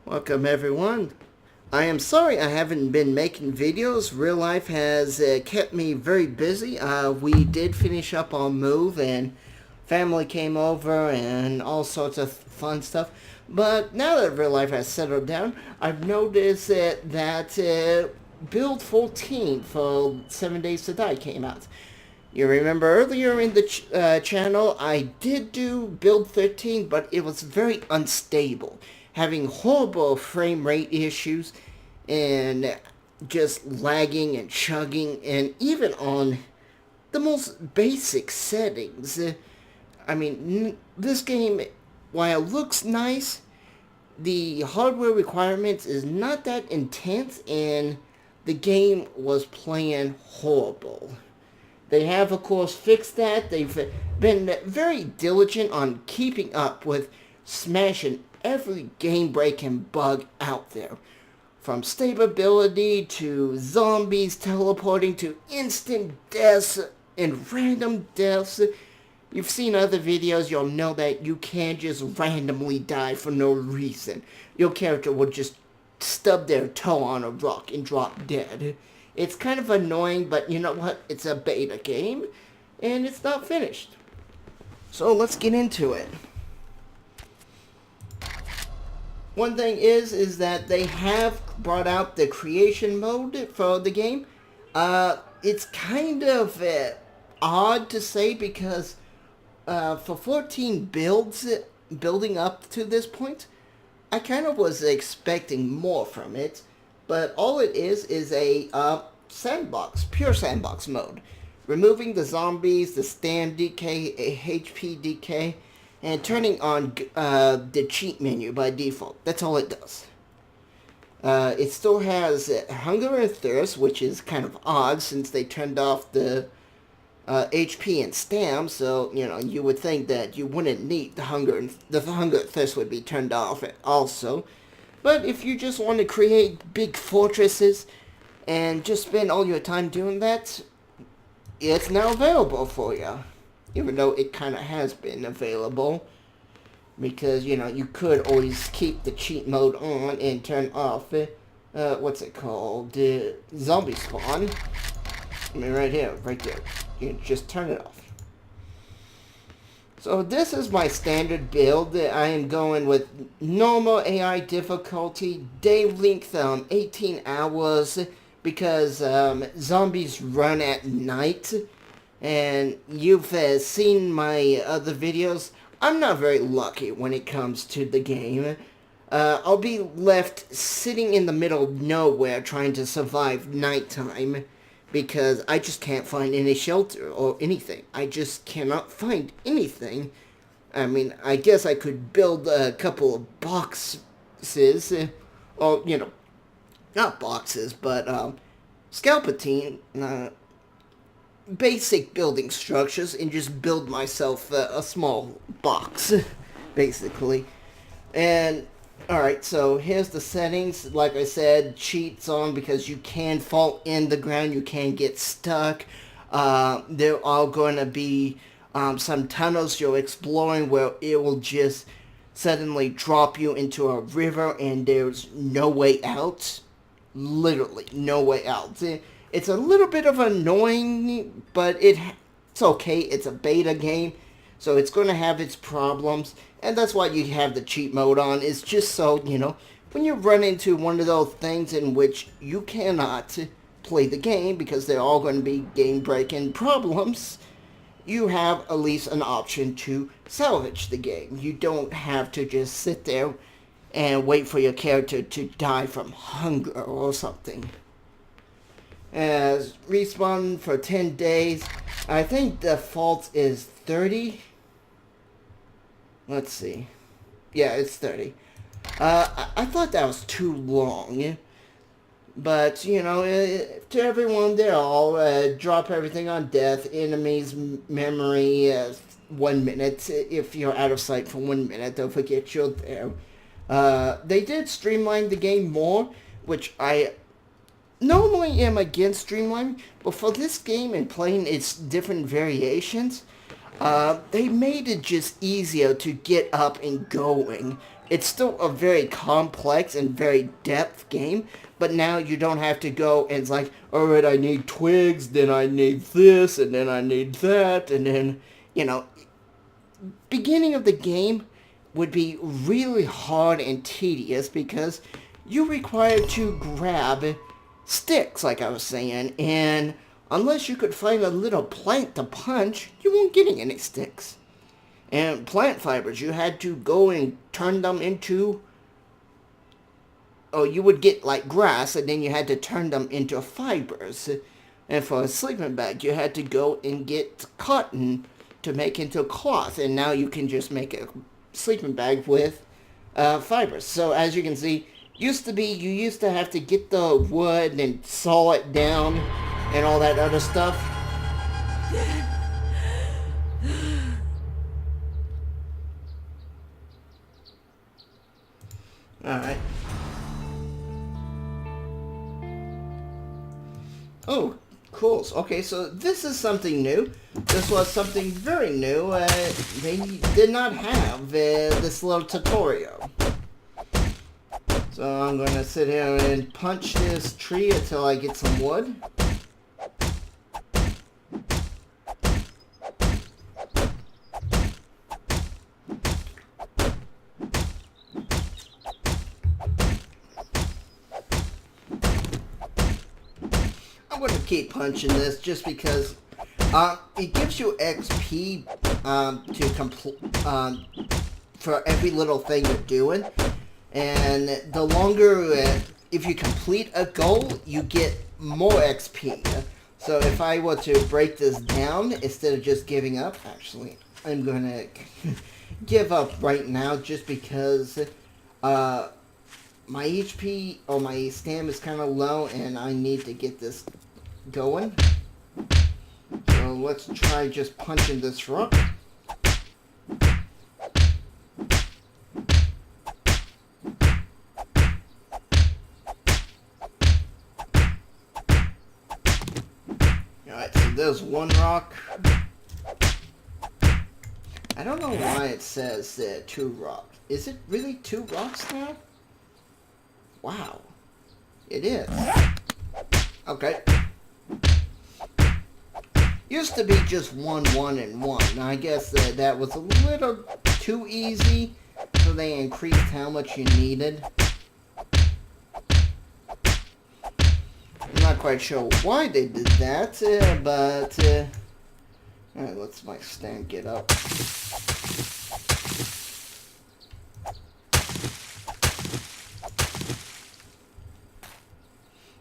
Welcome everyone. I am sorry I haven't been making videos. Real life has kept me very busy. We did finish up our move and family came over and all sorts of fun stuff. But now that real life has settled down, I've noticed that Build 14 for 7 Days to Die came out. You remember earlier in the channel, I did do Build 13, but it was very unstable, having horrible frame rate issues and just lagging and chugging, and even on the most basic settings. I mean, this game, while it looks nice, the hardware requirements is not that intense, and the game was playing horrible. They have, of course, fixed that. They've been very diligent on keeping up with smashing every game-breaking bug out there. From stability to zombies teleporting to instant deaths and random deaths. You've seen other videos, you'll know that you can't just randomly die for no reason. Your character will just stub their toe on a rock and drop dead. It's kind of annoying, but you know what? It's a beta game, and it's not finished. So let's get into it. One thing is that they have brought out the creation mode for the game. It's kind of odd to say because for 14 builds, building up to this point, I kind of was expecting more from it. But all it is a sandbox, pure sandbox mode. Removing the zombies, the stam decay, HP decay, and turning on the cheat menu by default. That's all it does. It still has hunger and thirst, which is kind of odd since they turned off the HP and stam, so you know you would think that you wouldn't need the hunger and thirst would be turned off also. But if you just want to create big fortresses and just spend all your time doing that, it's now available for you. Even though it kind of has been available. Because, you know, you could always keep the cheat mode on and turn off, what's it called? Zombie spawn. I mean, right here, right there. You can just turn it off. So this is my standard build. I am going with normal AI difficulty, day length 18 hours because zombies run at night. And you've seen my other videos. I'm not very lucky when it comes to the game. I'll be left sitting in the middle of nowhere trying to survive nighttime. Because I just can't find any shelter or anything. I just cannot find anything. I mean, I guess I could build a couple of boxes. Or, you know, not boxes, but scalpatine. Basic building structures and just build myself a small box. Basically. And alright, so here's the settings. Like I said, cheats on because you can fall in the ground, you can get stuck. There are going to be some tunnels you're exploring where it will just suddenly drop you into a river and there's no way out. Literally, no way out. It's a little bit of annoying, but it's okay. It's a beta game. So it's going to have its problems, and that's why you have the cheat mode on. It's just so, you know, when you run into one of those things in which you cannot play the game because they're all going to be game-breaking problems, you have at least an option to salvage the game. You don't have to just sit there and wait for your character to die from hunger or something. As respawn for 10 days, I think the default is 30. Let's see. Yeah, it's 30. I thought that was too long. But, you know, to everyone, they're all drop everything on death, enemies, memory, 1 minute. If you're out of sight for 1 minute, don't forget you're there. They did streamline the game more, which I normally am against streamlining, but for this game and playing its different variations, they made it just easier to get up and going it's still a very complex and very depth game, but now you don't have to go and it's like, alright, I need twigs, then I need this, and then I need that, and then, you know, beginning of the game would be really hard and tedious because you require to grab sticks, like I was saying, and unless you could find a little plant to punch, you won't get any sticks. And plant fibers, you had to go and turn them into, oh, you would get like grass, and then you had to turn them into fibers. And for a sleeping bag, you had to go and get cotton to make into cloth, and now you can just make a sleeping bag with fibers. So as you can see, you used to have to get the wood and saw it down and all that other stuff. Alright. Oh, cool. Okay, so this is something new. This was something very new. They did not have this little tutorial. So I'm going to sit here and punch this tree until I get some wood. I'm going to keep punching this just because it gives you XP to complete for every little thing you're doing. And the longer, if you complete a goal, you get more XP. So if I were to break this down, instead of just giving up, actually, I'm going to give up right now just because my HP or my stamina is kind of low and I need to get this going. So let's try just punching this rock. Alright, so there's one rock. I don't know why it says 2 rocks. Is it really 2 rocks now? Wow. It is. Okay. Used to be just 1, 1, and 1. I guess that was a little too easy, so they increased how much you needed. I'm not quite sure why they did that, but... Alright, let's my stand get up.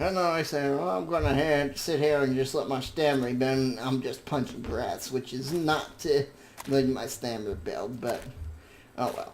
I know I say, well, I'm going to sit here and just let my stamina build. I'm just punching grass, which is not letting my stamina build, but oh well.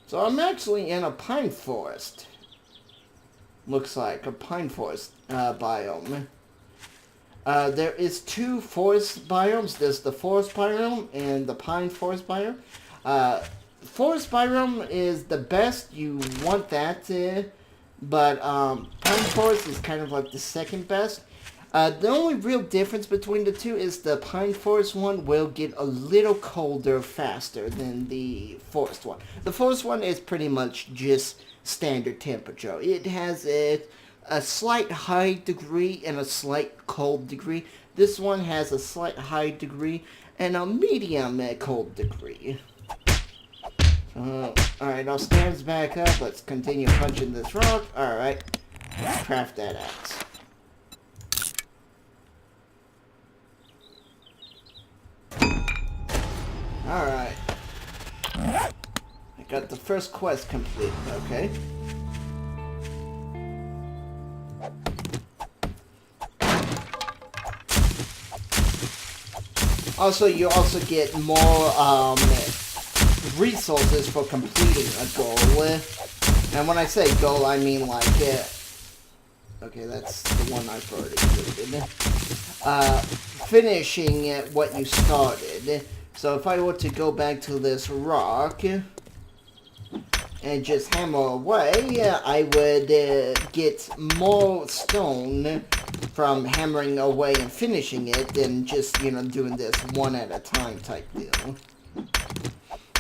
So I'm actually in a pine forest. Looks like a pine forest biome. There is 2 forest biomes. There's the forest biome and the pine forest biome. Forest biome is the best. You want that, but pine forest is kind of like the second best. The only real difference between the two is the pine forest one will get a little colder faster than the forest one. The forest one is pretty much just standard temperature. It has a slight high degree and a slight cold degree. This one has a slight high degree and a medium cold degree. Alright, our stands back up. Let's continue punching this rock. Alright, let's craft that axe. Alright. I got the first quest complete, okay. Also, you also get more, resources for completing a goal. And when I say goal, I mean like, okay, that's the one I've already completed. Finishing what you started. So if I were to go back to this rock and just hammer away, I would get more stone from hammering away and finishing it than just, you know, doing this one at a time type deal.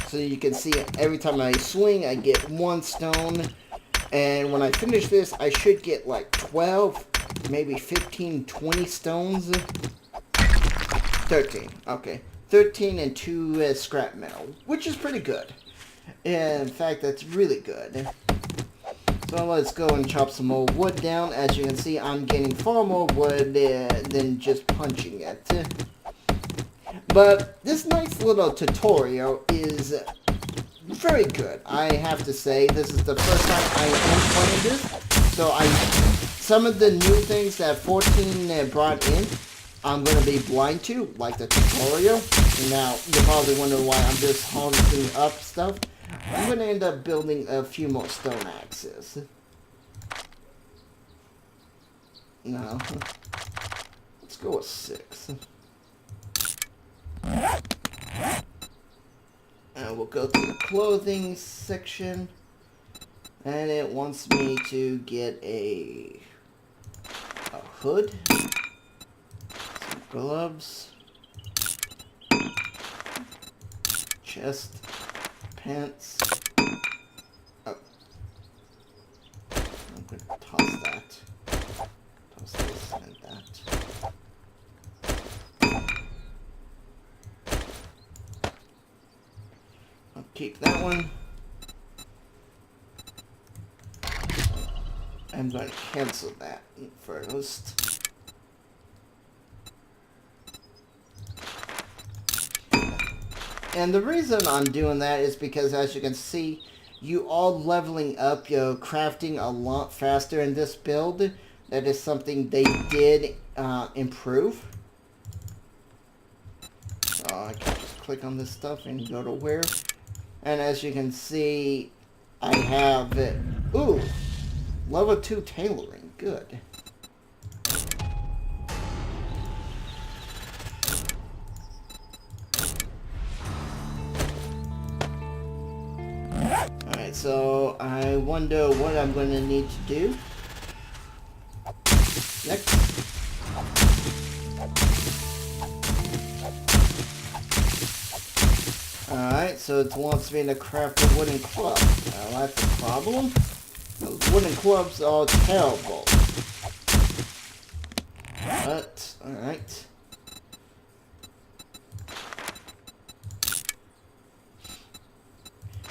So you can see every time I swing, I get 1 stone. And when I finish this, I should get like 12, maybe 15, 20 stones. 13, okay. 13 and 2 scrap metal, which is pretty good. In fact, that's really good. So let's go and chop some more wood down. As you can see, I'm getting far more wood than just punching it. But this nice little tutorial is very good. I have to say, this is the first time I am playing this. So some of the new things that 14 brought in, I'm going to be blind to, like the tutorial. Now, you're probably wondering why I'm just harnessing up stuff. I'm going to end up building a few more stone axes. No. Let's go with 6. And we'll go to the clothing section. And it wants me to get a hood. Some gloves. Chest. Pants. Oh. I'm going to toss that. Toss this and that. I'll keep that one. I'm going to cancel that first. And the reason I'm doing that is because, as you can see, you are leveling up your crafting a lot faster in this build. That is something they did improve. So I can just click on this stuff and go to where. And as you can see, I have it. Ooh, level 2 tailoring. Good. Alright, so I wonder what I'm going to need to do next. Alright, so it wants me to craft a wooden club. Now that's a problem. Those wooden clubs are terrible. But, alright.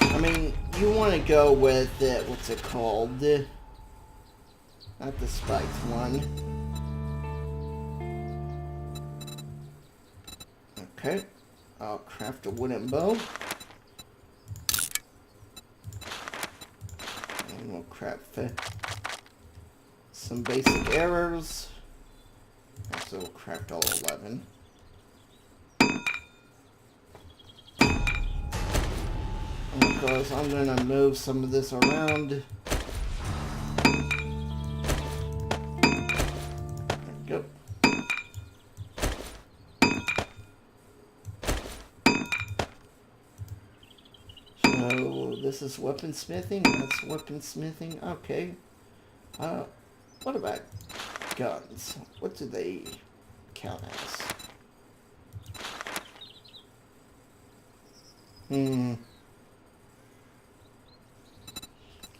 I mean, you want to go with, what's it called? Not the spiked one. Okay. I'll craft a wooden bow. And we'll craft some basic arrows. So we'll craft all 11. And of course, I'm going to move some of this around. There we go. So this is weaponsmithing. That's weaponsmithing. Okay. What about guns? What do they count as?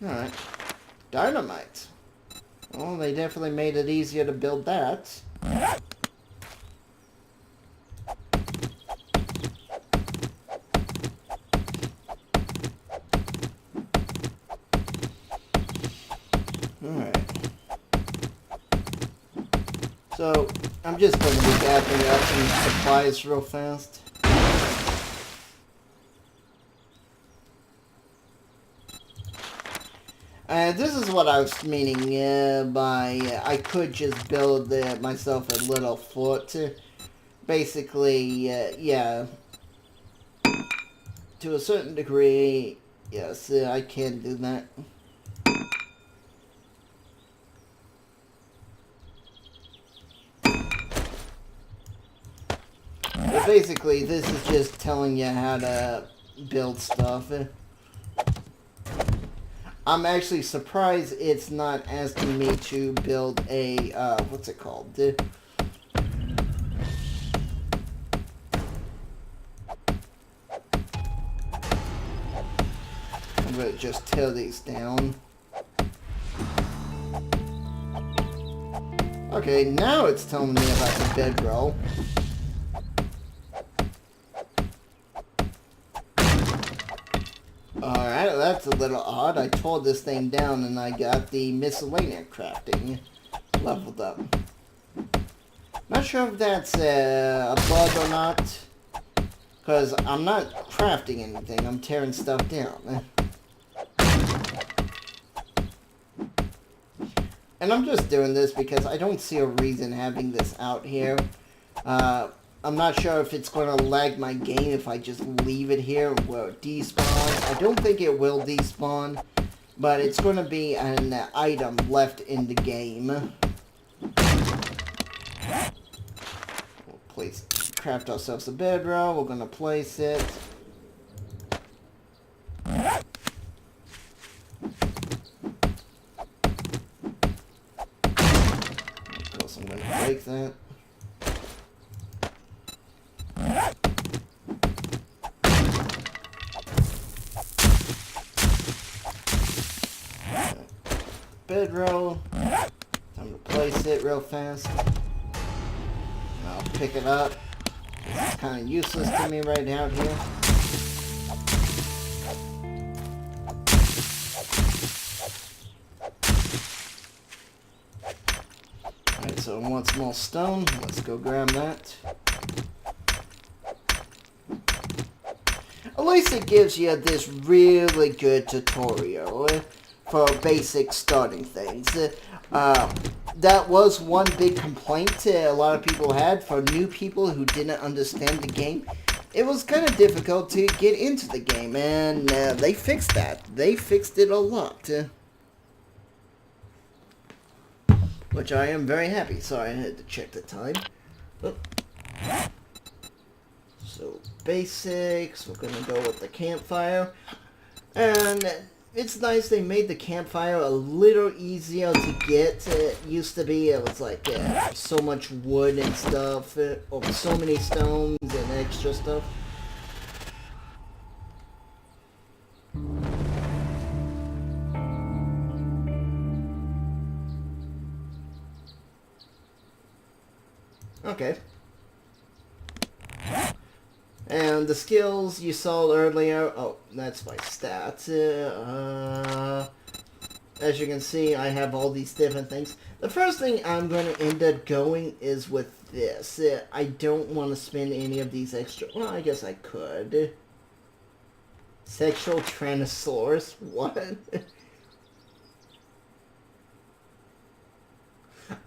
Alright. Dynamite. Well, they definitely made it easier to build that. Alright. So, I'm just going to be gathering up some supplies real fast. This is what I was meaning by I could just build myself a little fort. Basically, yeah. To a certain degree, yes, I can do that. But basically, this is just telling you how to build stuff. I'm actually surprised it's not asking me to build a, what's it called? I'm gonna just tear these down. Okay, now it's telling me about the bedroll. Alright, that's a little odd. I tore this thing down and I got the miscellaneous crafting leveled up. Not sure if that's a bug or not, because I'm not crafting anything. I'm tearing stuff down. And I'm just doing this because I don't see a reason having this out here. I'm not sure if it's going to lag my game if I just leave it here. Will it despawn? I don't think it will despawn, but it's going to be an item left in the game. We'll place, craft ourselves a bedroll. We're going to place it. Of course, I'm going to break that. Bedroll. Time to place it real fast. I'll pick it up. It's kind of useless to me right out here. Alright, so I want some more stone. Let's go grab that. At least it gives you this really good tutorial for basic starting things. That was one big complaint a lot of people had for new people who didn't understand the game. It was kind of difficult to get into the game, and they fixed that. They fixed it a lot. Which I am very happy. Sorry, I had to check the time. Oh. So, basics. We're going to go with the campfire. And it's nice they made the campfire a little easier to get. It used to be, it was like so much wood and stuff, or so many stones and extra stuff. Okay. And the skills you saw earlier, oh, that's my stats. As you can see, I have all these different things. The first thing I'm going to end up going is with this. I don't want to spend any of these extra... Well, I guess I could. Sexual Tyrannosaurus? What?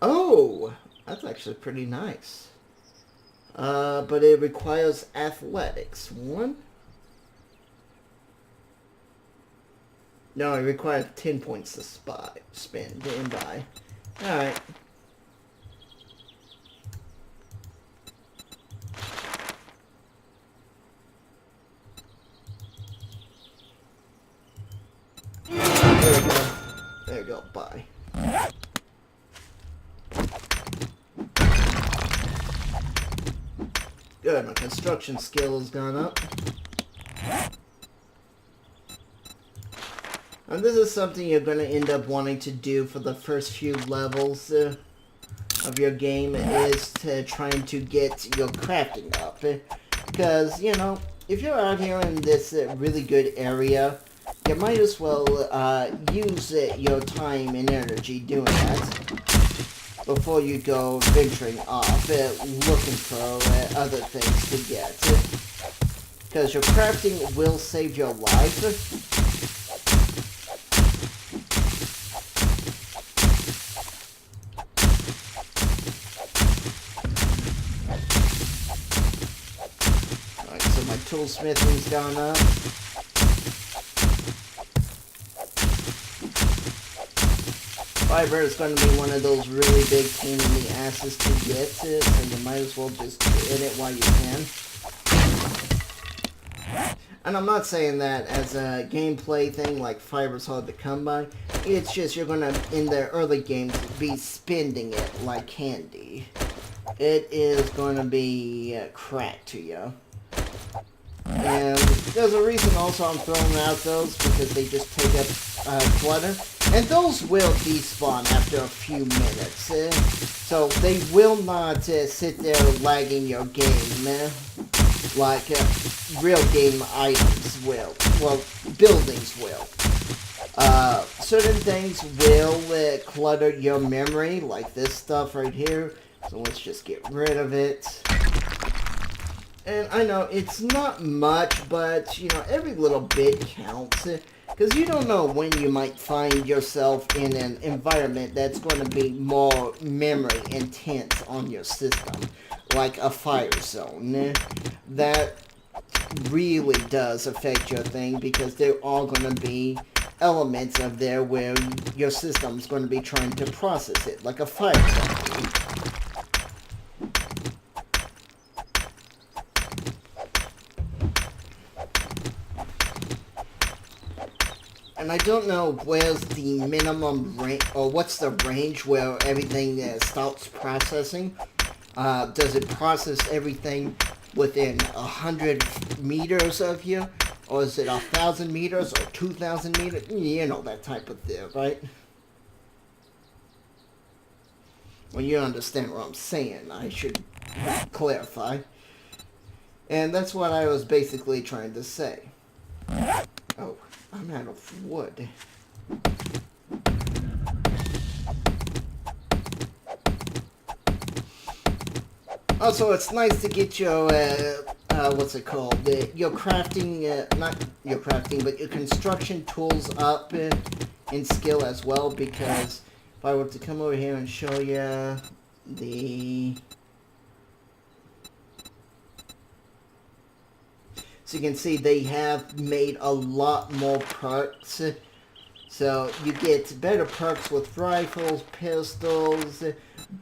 Oh! That's actually pretty nice. But it requires athletics. One? No, it requires 10 points to spend and buy. Alright. There we go. There we go. Buy. Good, my construction skill has gone up. And this is something you're going to end up wanting to do for the first few levels of your game, is to trying to get your crafting up. Because, you know, if you're out here in this really good area, you might as well use your time and energy doing that before you go venturing off, looking for other things to get. Because your crafting will save your life. Alright, so my toolsmithing's gone up. Fiber is going to be one of those really big pain in the asses to get, so you might as well just get it while you can. And I'm not saying that as a gameplay thing, like fiber's hard to come by. It's just you're gonna, in the early games, be spending it like candy. It is gonna be crack to you. And there's a reason also I'm throwing out those, because they just take up clutter. And those will despawn after a few minutes. So they will not sit there lagging your game like real game items will. Well, buildings will. Certain things will clutter your memory, like this stuff right here. So let's just get rid of it. And I know it's not much, but, you know, every little bit counts. Because you don't know when you might find yourself in an environment that's going to be more memory intense on your system. Like a fire zone. That really does affect your thing, because there are going to be elements of there where your system's going to be trying to process it. Like a fire zone. And I don't know where's the minimum range, or what's the range where everything stops processing. Does it process everything within 100 meters of you? Or is it 1,000 meters or 2,000 meters? You know, that type of thing, right? Well, you understand what I'm saying. I should clarify. And that's what I was basically trying to say. Oh, I'm out of wood. Also, it's nice to get your, what's it called? Your crafting, not your crafting, but your construction tools up in skill as well, because if I were to come over here and show you the... So you can see they have made a lot more perks. So you get better perks with rifles, pistols,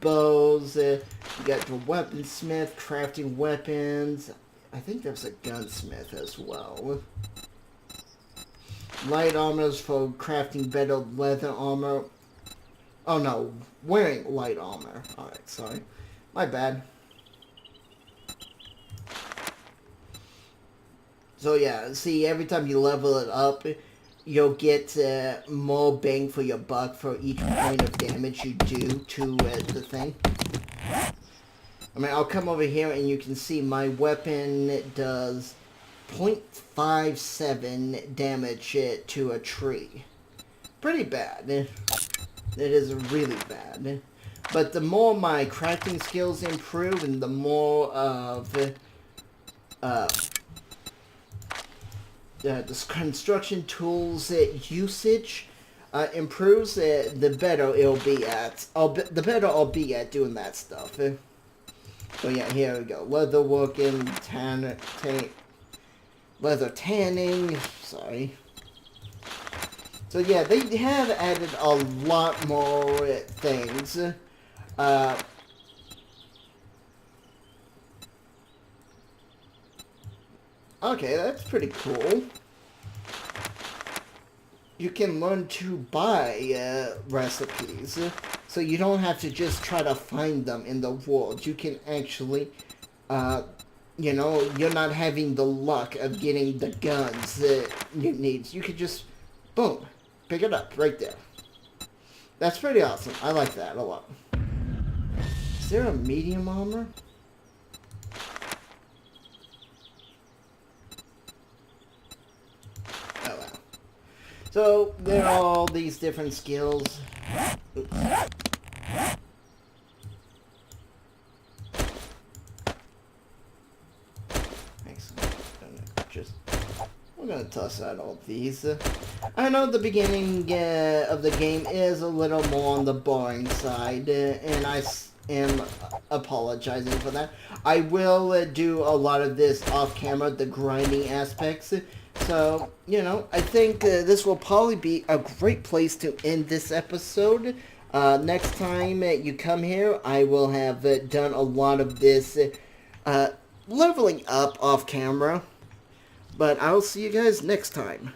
bows. You got the weaponsmith, crafting weapons. I think there's a gunsmith as well. Light armors for crafting better leather armor. Oh no, wearing light armor. Alright, sorry. My bad. So yeah, see, every time you level it up, you'll get more bang for your buck for each point of damage you do to the thing. I mean, I'll come over here and you can see my weapon does 0.57 damage to a tree. Pretty bad. It is really bad. But the more my crafting skills improve and the more of the construction tools usage improves, the better it'll be at. The better I'll be at doing that stuff. So yeah, here we go. Leather working, leather tanning. Sorry. So yeah, they have added a lot more things. Okay, that's pretty cool. You can learn to buy recipes, so you don't have to just try to find them in the world. You can actually, you know, you're not having the luck of getting the guns that you need. You could just, boom, pick it up right there. That's pretty awesome. I like that a lot. Is there a medium armor? So, there are all these different skills. Oops. We're gonna toss out all these. I know the beginning of the game is a little more on the boring side, and I am apologizing for that. I will do a lot of this off camera, the grinding aspects. So, you know, I think this will probably be a great place to end this episode. Next time you come here, I will have done a lot of this leveling up off camera. But I'll see you guys next time.